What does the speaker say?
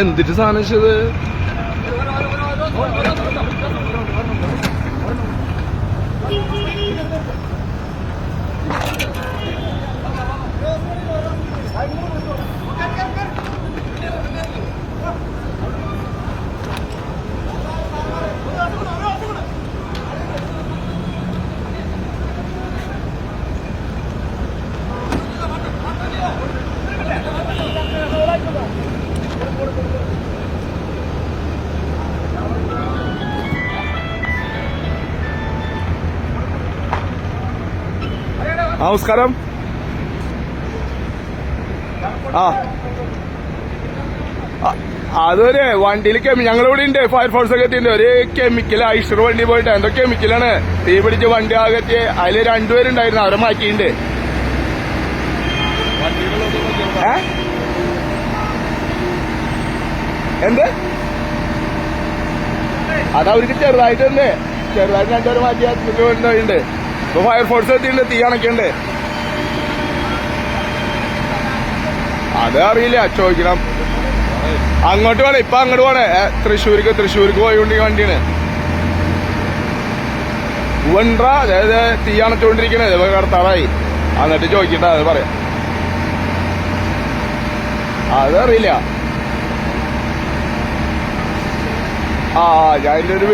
എന്തിട്ട് സാധനം വെച്ചത്? നമസ്കാരം. അതൊരു വണ്ടിയിൽ ഞങ്ങളിവിടെ ഉണ്ട്, ഫയർഫോഴ്സ് ഒക്കെ എത്തിയിട്ടുണ്ട്. ഒരു കെമിക്കൽ ഐഷർ വണ്ടി പോയിട്ട് എന്തോ കെമിക്കലാണ് തീ പിടിച്ച് വണ്ടി ആകത്തി. അതില് രണ്ടുപേരുണ്ടായിരുന്നു, അവരെ മാറ്റിയിട്ടുണ്ട്. എന്ത് അതവർക്ക് ചെറുതായിട്ടുണ്ട്, ചെറുതായിട്ട് രണ്ടുപേരെ മാറ്റി ആശുപത്രി. ഇപ്പൊ ഫയർഫോഴ്സ് എത്തിയിട്ടുണ്ട്, തീ അണയ്ക്കണ്ട്. അത് അറിയില്ല, ചോദിക്കണം. അങ്ങോട്ട് വേണേ, ഇപ്പൊ അങ്ങോട്ട് പോണേ. തൃശ്ശൂർക്ക് പോയോണ്ട് വണ്ടിയാണ് വണ്ട. അതായത് തീ അണച്ചോണ്ടിരിക്കണേ, കടത്താറായി. എന്നിട്ട് ചോദിക്കട്ടെ, അത് പറയാം. അതറിയില്ല. ഞാൻ ഒരു